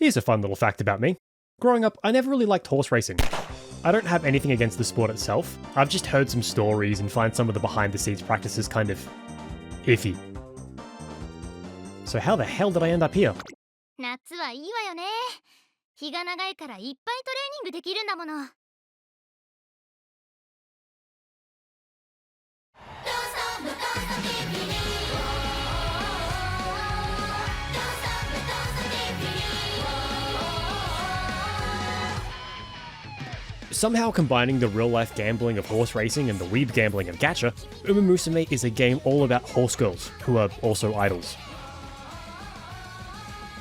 Here's a fun little fact about me. Growing up, I never really liked horse racing. I don't have anything against the sport itself. I've just heard some stories and find some of the behind-the-scenes practices kind of iffy. So how the hell did I end up here? 夏はいいわよね。日が長いからいっぱいトレーニングできるんだもの。Somehow combining the real-life gambling of horse racing and the weeb gambling of Gacha, Umamusume is a game all about horse girls, who are also idols.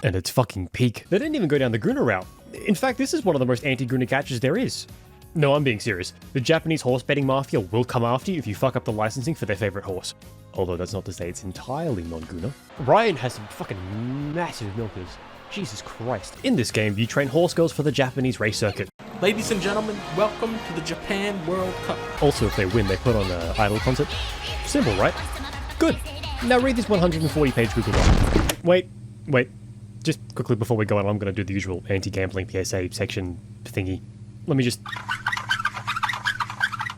And it's fucking peak. They didn't even go down the Guna route. In fact, this is one of the most anti-Guna Gachas there is. No, I'm being serious. The Japanese horse betting mafia will come after you if you fuck up the licensing for their favorite horse. Although that's not to say it's entirely non-Guna. Ryan has some fucking massive milkers. Jesus Christ. In this game, you train horse girls for the Japanese race circuit. Ladies and gentlemen, welcome to the Japan World Cup. Also, if they win, they put on an idol concert. Simple, right? Good. Now read this 140-page Google Doc. Wait. Just quickly before we go on, I'm going to do the usual anti-gambling PSA section thingy. Let me just...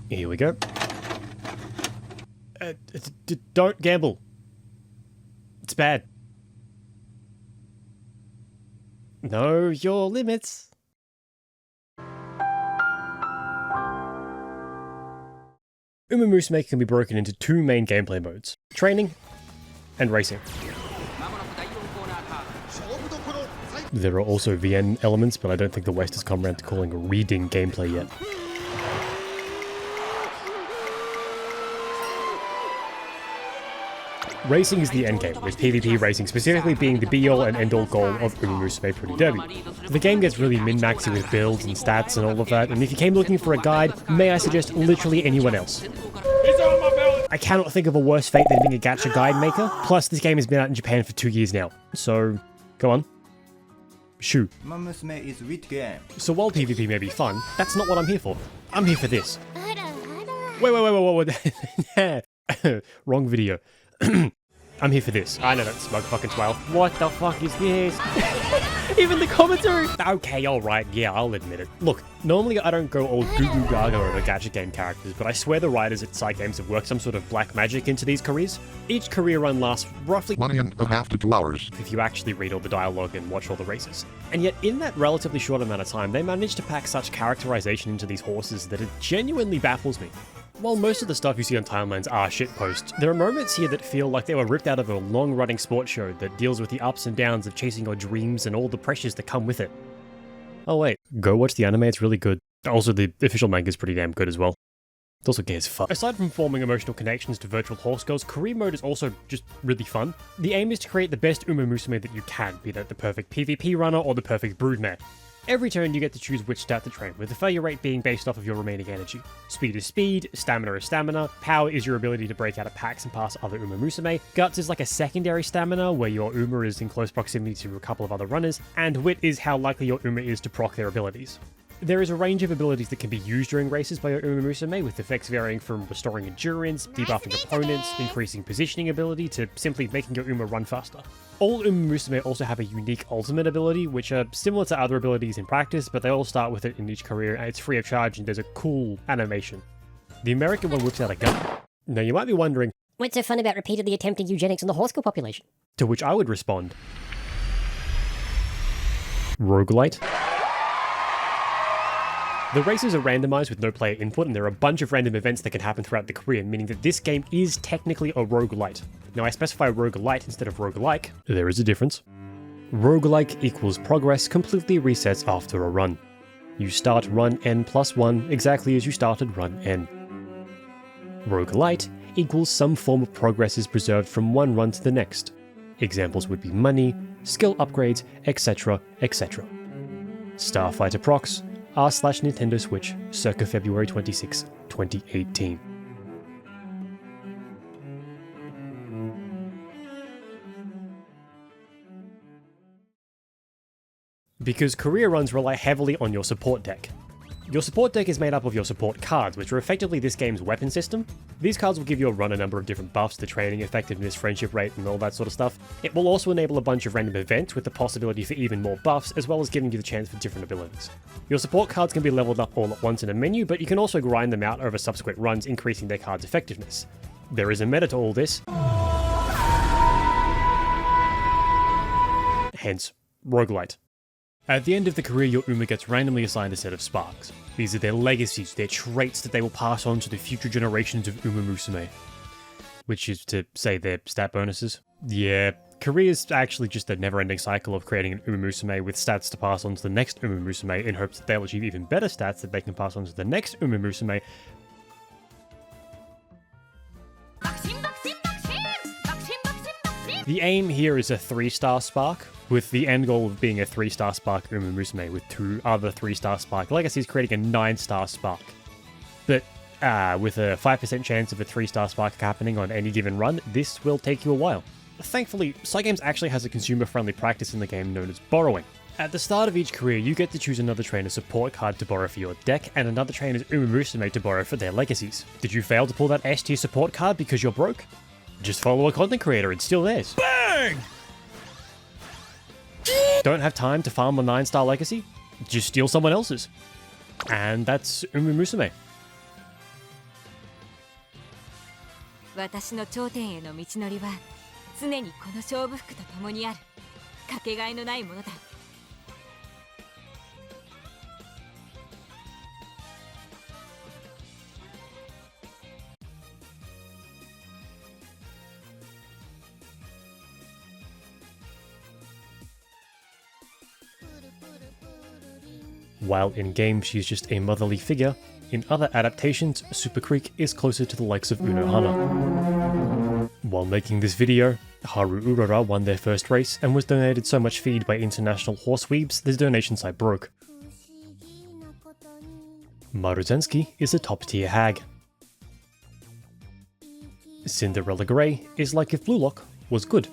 Here we go. Don't gamble. It's bad. Know your limits. Umamusume can be broken into two main gameplay modes, training and racing. There are also VN elements, but I don't think the West has come around to calling reading gameplay yet. Racing is the endgame, with PvP racing specifically being the be-all and end-all goal of Umamusume Pretty Derby. The game gets really min-maxy with builds and stats and all of that, and if you came looking for a guide, may I suggest literally anyone else. I cannot think of a worse fate than being a gacha guide maker, plus this game has been out in Japan for 2 years now, so go on. Shoo. Umamusume is with game. So while PvP may be fun, that's not what I'm here for. I'm here for this. Wait. Wrong video. I'm here for this. I know that smug fucking smile. What the fuck is this? Even the commentary! Okay, alright, yeah, I'll admit it. Look, normally I don't go all goo-goo gaga over gacha game characters, but I swear the writers at Side Games have worked some sort of black magic into these careers. Each career run lasts roughly 1.5 to 2 hours. if you actually read all the dialogue and watch all the races. And yet, in that relatively short amount of time, they managed to pack such characterization into these horses that it genuinely baffles me. While most of the stuff you see on timelines are shitpost, there are moments here that feel like they were ripped out of a long-running sports show that deals with the ups and downs of chasing your dreams and all the pressures that come with it. Oh wait, go watch the anime, it's really good. Also, the official manga is pretty damn good as well. It's also gay as fuck. Aside from forming emotional connections to virtual horse girls, career mode is also just really fun. The aim is to create the best Umamusume that you can, be that the perfect PvP runner or the perfect broodmare. Every turn you get to choose which stat to train, with the failure rate being based off of your remaining energy. Speed is speed, stamina is stamina, power is your ability to break out of packs and pass other Umamusume, guts is like a secondary stamina where your Uma is in close proximity to a couple of other runners, and wit is how likely your Uma is to proc their abilities. There is a range of abilities that can be used during races by your Umamusume, with effects varying from restoring endurance, debuffing opponents, increasing positioning ability, to simply making your Uma run faster. All Umamusume also have a unique ultimate ability, which are similar to other abilities in practice, but they all start with it in each career, and it's free of charge, and there's a cool animation. The American one whips out a gun. Now you might be wondering, what's so fun about repeatedly attempting eugenics on the horse girl population? to which I would respond, roguelite. The races are randomized with no player input, and there are a bunch of random events that can happen throughout the career, meaning that this game is technically a roguelite. Now I specify roguelite instead of roguelike. There is a difference. Roguelike equals progress completely resets after a run. You start run n+1 exactly as you started run n. Roguelite equals some form of progress is preserved from one run to the next. Examples would be money, skill upgrades, etc, etc. Starfighter Prox, r/Nintendo Switch, circa February 26, 2018. Because career runs rely heavily on your support deck. Your support deck is made up of your support cards, which are effectively this game's weapon system. These cards will give your run a number of different buffs to training, effectiveness, friendship rate, and all that sort of stuff. It will also enable a bunch of random events with the possibility for even more buffs, as well as giving you the chance for different abilities. Your support cards can be leveled up all at once in a menu, but you can also grind them out over subsequent runs, increasing their cards' effectiveness. There is a meta to all this, hence roguelite. At the end of the career, your Uma gets randomly assigned a set of sparks. These are their legacies, their traits that they will pass on to the future generations of Umamusume. Which is to say their stat bonuses. Yeah, career is actually just a never-ending cycle of creating an Umamusume with stats to pass on to the next Umamusume in hopes that they'll achieve even better stats that they can pass on to the next Umamusume. The aim here is a 3-star spark, with the end goal of being a 3-star spark Umamusume with 2 other 3-star spark legacies creating a 9-star spark. But with a 5% chance of a 3-star spark happening on any given run, this will take you a while. Thankfully, Cygames actually has a consumer-friendly practice in the game known as borrowing. At the start of each career, you get to choose another trainer's support card to borrow for your deck, and another trainer's Umamusume to borrow for their legacies. Did you fail to pull that S-tier support card because you're broke? Just follow a content creator and steal theirs. Bang! Don't have time to farm a 9-star legacy? Just steal someone else's. And that's Umamusume. 私の頂点への道のりは常にこの勝負服と共にある。かけがえのないものだ。While in-game she's just a motherly figure, in other adaptations, Super Creek is closer to the likes of Unohana. While making this video, Haru Urara won their first race and was donated so much feed by international horse weebs the donation site broke. Maruzensky is a top-tier hag. Cinderella Grey is like if Blue Lock was good.